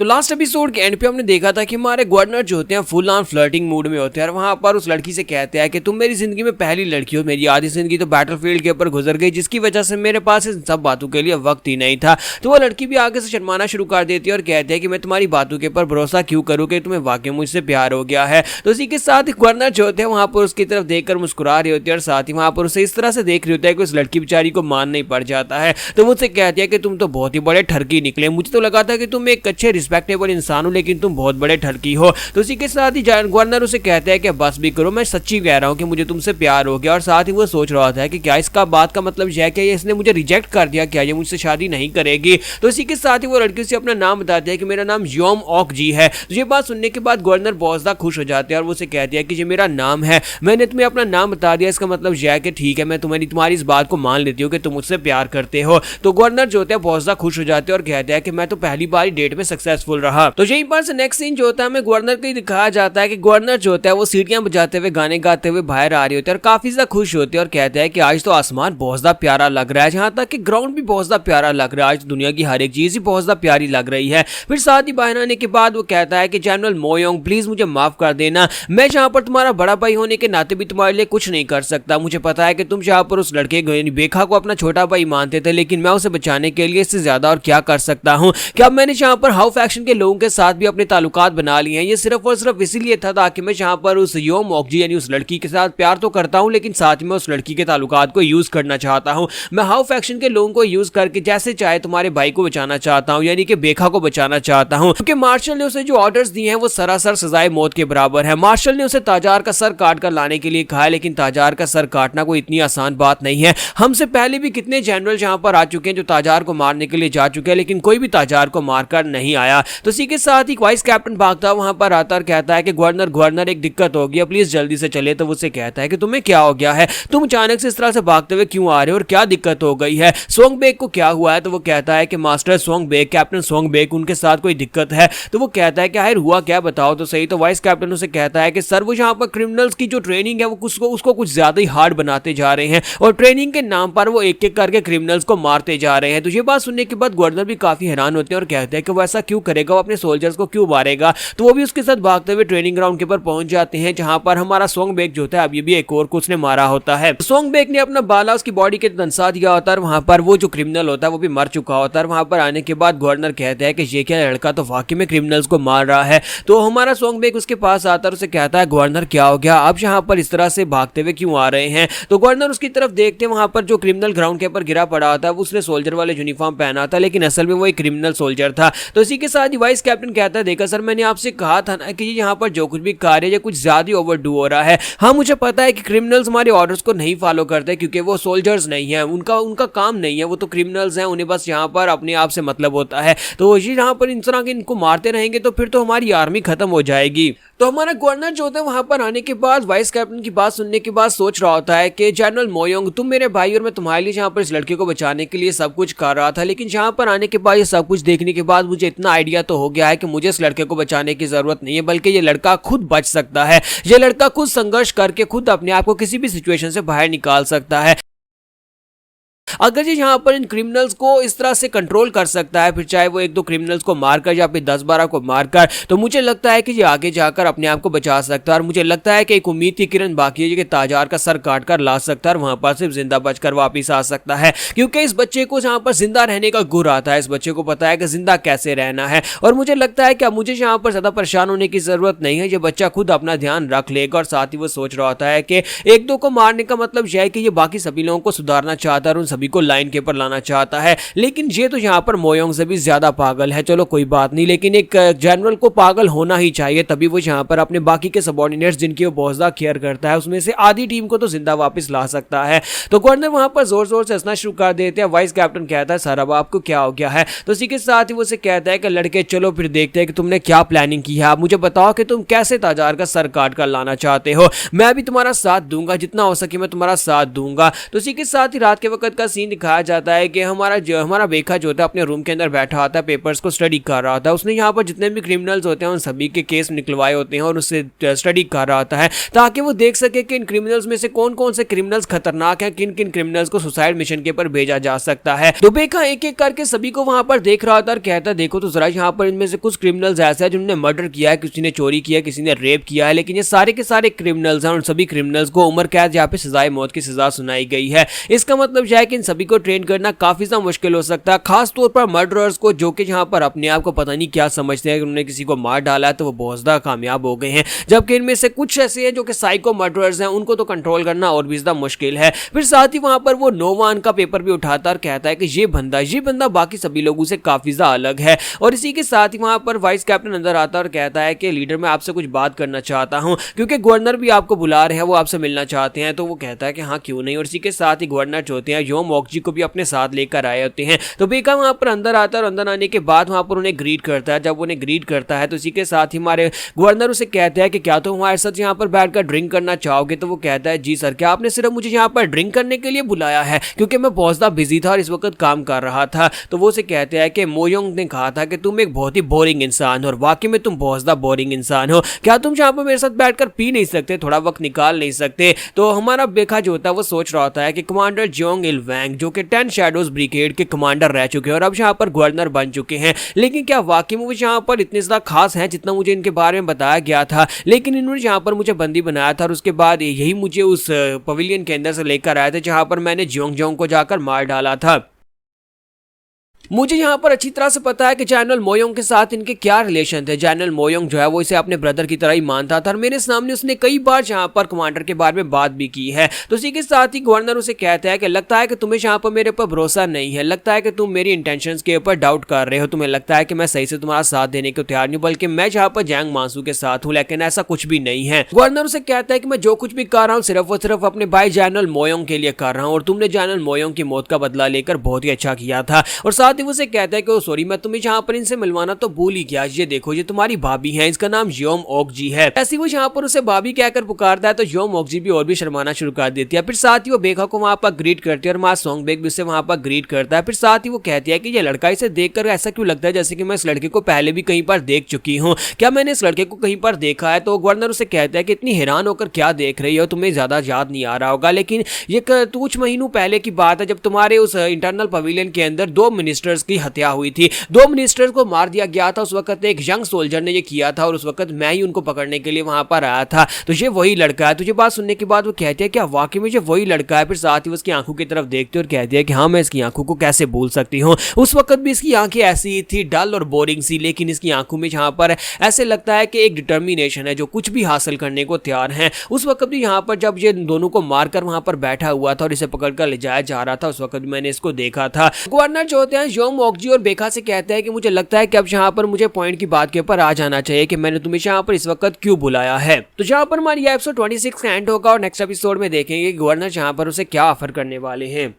तो last episode के and पे हमने देखा था कि हमारे गवर्नर जो होते हैं फुल ऑन फ्लर्टिंग मूड में होते हैं और वहां पर उस लड़की से कहते हैं कि तुम मेरी जिंदगी में पहली लड़की हो, मेरी आधी जिंदगी तो बैटलफील्ड के ऊपर गुजर गई जिसकी वजह से मेरे पास इन सब बातों के लिए वक्त ही नहीं था। तो वो लड़की भी आगे से शर्माना शुरू कर देती है और कहती है कि मैं तुम्हारी बातों के ऊपर भरोसा क्यों करूँ कि तुम्हें वाकई मुझसे प्यार हो गया है। तो इसी के साथ गवर्नर जो होते हैं वहां पर उसकी तरफ देखकर मुस्कुरा रहे होते हैं और साथ ही वहां पर उसे इस तरह से देख रहे होते हैं कि उस लड़की बेचारी को मान नहीं पड़ जाता है। तो मुझसे कहती है कि तुम तो बहुत ही बड़े ठरकी निकले, मुझे तो लगा था कि तुम एक अच्छे रिस्पेक्टेबल इंसान हो लेकिन तुम बहुत बड़े ठरकी हो। तो इसी के साथ ही गवर्नर उसे कहते हैं कि बस भी करो, मैं सच्ची कह रहा हूँ कि मुझे तुमसे प्यार हो गया। और साथ ही वो सोच रहा था कि क्या इसका बात का मतलब यह है कि इसने मुझे रिजेक्ट कर दिया, क्या ये मुझसे शादी नहीं करेगी। तो इसी के साथ ही वो लड़की से अपना नाम बताती है कि मेरा नाम योम ऑक जी है। तो ये बात सुनने के बाद गवर्नर बहुत ज्यादा खुश हो जाते हैं और वो उसे कहती है कि ये मेरा नाम है, मैंने तुम्हें अपना नाम बता दिया, इसका मतलब यह है कि ठीक है मैं तुम्हारी इस बात को मान लेती हूँ कि तुम मुझसे प्यार करते हो। तो गवर्नर जो होते हैं बहुत ज्यादा खुश हो जाते हैं और कहते हैं कि मैं तो पहली बार डेट में सक्सेसफुल रहा। तो यहीं पर से नेक्स्ट सीन जो होता है हमें गवर्नर को दिखाया जाता है कि गवर्नर जो होता है वो सीटियां बजाते हुए गाने गाते हुए बाहर आ रहे होते हैं और काफी ज्यादा खुश होते हैं और कहते हैं कि आज तो आसमान बहुत ज्यादा प्यारा लग रहा है, जहां तक कि ग्राउंड भी बहुत ज्यादा प्यारा लग रहा है, आज दुनिया की हर एक चीज ही बहुत ज्यादा प्यारी लग रही है। फिर साथ ही बाहर आने के बाद वो कहता है कि जनरल मोयोंग प्लीज मुझे माफ कर देना, मैं जहां पर तुम्हारा बड़ा भाई होने के नाते भी तुम्हारे लिए कुछ नहीं कर सकता। मुझे पता है कि तुम जहां पर उस लड़के बेखा को अपना छोटा भाई मानते थे, लेकिन मैं उसे बचाने के लिए इससे ज्यादा और क्या कर सकता हूं। क्या मैंने जहां पर हाउ फैक्शन के लोगों के साथ भी अपने ताल्लुकात बना लिए हैं, ये सिर्फ और सिर्फ इसीलिए था ताकि मैं जहां पर उस योम ऑकजी यानी उस लड़की के साथ प्यार तो करता हूं लेकिन साथ में उस लड़की के ताल्लुकात को यूज करना चाहता हूं। मैं हाउ फैक्शन के लोगों को यूज करके जैसे चाहे तुम्हारे भाई को बचाना चाहता हूं, यानी कि बेखा को बचाना चाहता हूं। क्योंकि मार्शल ने उसे जो ऑर्डर्स दिए हैं वो सरासर सजाए मौत के बराबर है। मार्शल ने उसे ताजार का सर काट कर लाने के लिए कहा, लेकिन ताजार का सर काटना कोई इतनी आसान बात नहीं है। हमसे पहले भी कितने जनरल जहां पर आ चुके हैं जो ताजार को मारने के लिए जा चुके हैं, लेकिन कोई भी ताजार को मारकर नहीं आया। तो इसी के साथ ही वाइस कैप्टन भागता वहां पर आता और कहता है कि गवर्नर एक दिक्कत हो गई, प्लीज जल्दी से चले। तो उसे कहता है कि तुम्हें क्या हो गया है, तुम अचानक से इस तरह से भागते हुए क्यों आ रहे हो और क्या दिक्कत हो गई है, सोंग बेक को क्या हुआ है। तो वो कहता है कि master Song Baek, captain Song Baek, उनके साथ कोई दिक्कत है। तो वो कहता है कि यार हुआ क्या, बताओ तो सही। तो वाइस कैप्टन उसे कहता है कि सर वो यहाँ पर क्रिमिनल्स की जो ट्रेनिंग है वो उसको कुछ ज्यादा ही हार्ड बनाते जा रहे हैं और ट्रेनिंग के नाम पर वो एक एक करके क्रिमिनल्स को मारते जा रहे हैं। तो ये बात सुनने के बाद गवर्नर भी काफी हैरान होते हैं और कहते हैं कि वो ऐसा क्यों करेगा, वो अपने सोल्जर्स को क्यों मारेगा। तो वो भी उसके साथ भागते हुए ट्रेनिंग ग्राउंड के ऊपर पहुंच जाते हैं जहां पर हमारा सोंग बेक जो होता है अभी भी एक और को उसने मारा होता है। सोंग बेक ने अपना बाला उसकी बॉडी के दंसा दिया होता है और वहां पर वो जो क्रिमिनल होता है वो भी मर चुका होता है। वहां पर आने के बाद गवर्नर कहते हैं कि ये क्या लड़का तो वाकई में क्रिमिनल्स को मार रहा है। तो हमारा सोंग बेक उसके पास आता है, उसे कहता है गवर्नर क्या हो गया, आप यहाँ पर इस तरह से भागते हुए क्यों आ रहे हैं। तो गवर्नर उसकी तरफ देखते वहां पर जो क्रिमिनल ग्राउंड के ऊपर गिरा पड़ा था उसने सोल्जर वाले यूनिफॉर्म पहना था, लेकिन असल में वो एक क्रिमिनल सोल्जर था। तो इसी के साथ ही वाइस कैप्टन कहता है देखा सर मैंने आपसे कहा था ना कि यहाँ पर जो कुछ भी कार्य है कुछ ज्यादा ही ओवरडू हो रहा है। हाँ मुझे पता है कि क्रिमिनल्स हमारे ऑर्डर्स को नहीं फॉलो करते क्योंकि वो सोल्जर्स नहीं है, उनका काम नहीं है, वो तो क्रिमिनल्स हैं, उन्हें बस यहाँ पर अपने आप से मतलब होता है। तो ये यहाँ पर इस तरह के इनको मारते रहेंगे तो फिर तो हमारी आर्मी खत्म हो जाएगी। तो हमारा गवर्नर जो होता है वहां पर आने के बाद वाइस कैप्टन की बात सुनने के बाद सोच रहा होता है कि जनरल मोयोंग तुम मेरे भाई और मैं तुम्हारे लिए जहां पर इस लड़के को बचाने के लिए सब कुछ कर रहा था, लेकिन जहां पर आने के बाद ये सब कुछ देखने के बाद मुझे इतना आइडिया तो हो गया है कि मुझे इस लड़के को बचाने की जरूरत नहीं है, बल्कि ये लड़का खुद बच सकता है। ये लड़का खुद संघर्ष करके खुद अपने आप को किसी भी सिचुएशन से बाहर निकाल सकता है। अगर ये यहाँ पर इन क्रिमिनल्स को इस तरह से कंट्रोल कर सकता है, फिर चाहे वो एक दो क्रिमिनल्स को मारकर या फिर 10-12 को मारकर, तो मुझे लगता है कि ये आगे जाकर अपने आप को बचा सकता है। और मुझे लगता है कि एक उम्मीद की किरण बाकी है कि ताजार का सर काट कर ला सकता है और वहां पर सिर्फ जिंदा बचकर वापिस आ सकता है, क्योंकि इस बच्चे को जहाँ पर जिंदा रहने का गुर आता है, इस बच्चे को पता है कि जिंदा कैसे रहना है। और मुझे लगता है कि अब मुझे यहाँ पर ज्यादा परेशान होने की जरूरत नहीं है, ये बच्चा खुद अपना ध्यान रख लेगा। और साथ ही वो सोच रहा होता है कि एक दो को मारने का मतलब यह है कि ये बाकी सभी लोगों को सुधारना चाहता है और उन सभी को लाइन के ऊपर लाना चाहता है। लेकिन ये तो यहाँ पर मोयोंग से भी ज्यादा पागल है। चलो कोई बात नहीं, लेकिन एक जनरल को पागल होना ही चाहिए, तभी वो यहाँ पर अपने बाकी के सबऑर्डिनेट्स जिनकी वो बहुत ज्यादा केयर करता है उसमें से आधी टीम को तो जिंदा वापस ला सकता है। तो गवर्नर वहां पर जोर जोर से हंसना शुरू कर देते हैं। वाइस कैप्टन कहता है सर अब आपको क्या हो गया है। तो इसी के साथ ही वो से कहता है कि लड़के चलो फिर देखते हैं कि तुमने क्या प्लानिंग की है, आप मुझे बताओ कि तुम कैसे ताजार का सर काट कर लाना चाहते हो। मैं भी तुम्हारा साथ दूंगा, जितना हो सके मैं तुम्हारा साथ दूंगा। तो इसी के साथ ही रात के वक्त का सीन दिखाया जाता है कि हमारा बेखा जो होता है अपने रूम के अंदर बैठा होता है, पेपर्स को स्टडी कर रहा होता है। उसने यहाँ पर जितने भी क्रिमिनल्स होते हैं उन सभी के केस निकलवाए होते हैं और उससे स्टडी कर रहा होता है ताकि वो देख सके कि इन क्रिमिनल्स में से कौन कौन से क्रिमिनल्स खतरनाक हैं, किन किन क्रिमिनल्स को सुसाइड मिशन के ऊपर भेजा जा सकता है। तो बेखा एक एक करके सभी को वहां पर देख रहा था और कहता है देखो तो जरा यहाँ पर इनमें से कुछ क्रिमिनल्स ऐसे हैं जिन्होंने मर्डर किया है, किसी ने चोरी किया है, किसी ने रेप किया है, लेकिन ये सारे के सारे क्रिमिनल्स हैं। उन सभी क्रिमिनल्स को उम्र कैद यहाँ पे सजाए मौत की सजा सुनाई गई है। इसका मतलब यह है कि इन सभी को ट्रेन करना काफी ज्यादा मुश्किल हो सकता है, खास तौर पर मर्डरर्स को, जो कि यहाँ पर अपने आप को पता नहीं क्या समझते हैं कि उन्होंने किसी को मार डाला है तो वो बहुत ज्यादा कामयाब हो गए हैं, जबकि इनमें से कुछ ऐसे हैं जो कि साइको मर्डरर्स हैं, उनको तो कंट्रोल करना और भी ज्यादा मुश्किल है। फिर साथ ही वहां पर वो नोवान का पेपर भी उठाता और कहता है कि ये बंदा बाकी सभी लोगों से काफी ज्यादा अलग है। और इसी के साथ ही वहां पर वाइस कैप्टन अंदर आता और कहता है कि लीडर मैं आपसे कुछ बात करना चाहता हूं, क्योंकि गवर्नर भी आपको बुला रहे हैं, वो आपसे मिलना चाहते हैं। तो वो कहता है कि हाँ क्यों नहीं। और इसी के साथ ही गवर्नर जो होते हैं योम ओकजी को भी अपने साथ लेकर आए होते हैं। तो बेखा वहां पर अंदर आता है और अंदर आने के बाद वहां पर उन्हें ग्रीट करता है। जब उन्हें ग्रीट करता है तो इसी के साथ ही हमारे गवर्नर उसे कहते हैं कि क्या तुम हमारे साथ यहाँ पर बैठकर ड्रिंक करना चाहोगे। तो वो कहता है जी सर, क्या आपने सिर्फ मुझे यहाँ पर ड्रिंक करने के लिए बुलाया है, क्योंकि मैं बहुत ज्यादा बिजी था और इस वक्त काम कर रहा था। तो वो उसे कहते हैं कि मोयोंग ने कहा था कि तुम एक बहुत ही बोरिंग इंसान हो और वाकई में तुम बहुत ज्यादा बोरिंग इंसान हो, क्या तुम यहाँ पर मेरे साथ बैठकर पी नहीं सकते, थोड़ा वक्त निकाल नहीं सकते। तो हमारा बेखा जो होता है वो सोच रहा होता है कि कमांडर जियोंग इल वैंग जो कि 10 शैडोज ब्रिगेड के कमांडर रह चुके हैं और अब यहाँ पर गवर्नर बन चुके हैं, लेकिन क्या वाकई में वो यहाँ पर इतने ज्यादा खास हैं जितना मुझे इनके बारे में बताया गया था। लेकिन इन्होंने यहाँ पर मुझे बंदी बनाया था और उसके बाद यही मुझे उस पवेलियन के अंदर से लेकर आए थे जहाँ पर मैंने जियोंग को जाकर मार डाला था। मुझे यहाँ पर अच्छी तरह से पता है कि जनरल मोयोंग के साथ इनके क्या रिलेशन थे। जनरल मोयोंग जो है वो इसे अपने ब्रदर की तरह ही मानता था और मेरे सामने उसने कई बार यहाँ पर कमांडर के बारे में बात भी की है। तो इसी के साथ ही गवर्नर उसे कहता है कि लगता है कि तुम्हें यहाँ पर मेरे ऊपर भरोसा नहीं है, लगता है कि तुम मेरी इंटेंशंस के ऊपर डाउट कर रहे हो, तुम्हें लगता है कि मैं सही से तुम्हारा साथ देने को तैयार नहीं, बल्कि मैं यहाँ पर जैंग मानसू के साथ हूँ, लेकिन ऐसा कुछ भी नहीं है। गवर्नर उसे कहता है कि मैं जो कुछ भी कर रहा हूँ सिर्फ और सिर्फ अपने भाई जनरल मोयोंग के लिए कर रहा हूँ और तुमने जनरल मोयोंग की मौत का बदला लेकर बहुत ही अच्छा किया था। और साथ ही उसे कहता है कि सॉरी मैं तुम्हें यहाँ पर इनसे मिलवाना तो भूल ही गया, ये देखो ये तुम्हारी भाभी है, इसका नाम योम ओकजी है। ऐसी वो यहाँ पर उसे भाभी कहकर पुकारता है तो योम ओकजी भी और भी शर्माना शुरू कर देती है। फिर साथ ही वो बेखा को वहां पर ग्रीट करती है और मां सोंगबेक भी उसे वहां पर ग्रीट करता है। फिर साथ ही वो कहती है कि ये लड़का, इसे देखकर ऐसा क्यों लगता है जैसे कि मैं इस लड़के को पहले भी कहीं पर देख चुकी हूँ, क्या मैंने इस लड़के को कहीं पर देखा है। तो गवर्नर उसे कहता है कि इतनी हैरान होकर क्या देख रही हो, तुम्हें ज्यादा याद नहीं आ रहा होगा, लेकिन ये कुछ महीनों पहले की बात है जब तुम्हारे उस इंटरनल पवेलियन के अंदर 2 मिनिस्टर्स की हत्या हुई थी, 2 मिनिस्टर्स को मार दिया गया था। उस वक्त एक यंग सोल्जर ने ये किया था और उस वक्त मैं ही उनको पकड़ने के लिए वहां पर आया था। तो ये वही लड़का है। तुझे बात सुनने के बाद वो कहती है क्या वाकई में ये वही लड़का है। फिर साथ ही उसकी आंखों की तरफ देखती है और कहती है कि हाँ मैं इसकी आंखों को कैसे भूल सकती हूँ, उस वक्त भी इसकी आंखें ऐसी थी डल और बोरिंग सी, लेकिन इसकी आंखों में यहाँ पर ऐसे लगता है कि एक डिटर्मिनेशन है, जो कुछ भी हासिल करने को तैयार है। उस वक्त भी यहाँ पर जब ये दोनों को मारकर वहां पर बैठा हुआ था और इसे पकड़कर ले जाया जा रहा था, उस वक्त मैंने इसको देखा था। गवर्नर जो होते हैं योम ओकजी और बेखा से कहते हैं कि मुझे लगता है कि अब यहाँ पर मुझे पॉइंट की बात के ऊपर आ जाना चाहिए कि मैंने तुम्हें यहाँ पर इस वक्त क्यों बुलाया है। तो यहाँ पर हमारी एपिसोड 26 का एंड होगा और नेक्स्ट एपिसोड में देखेंगे कि गवर्नर यहाँ पर उसे क्या ऑफर करने वाले हैं।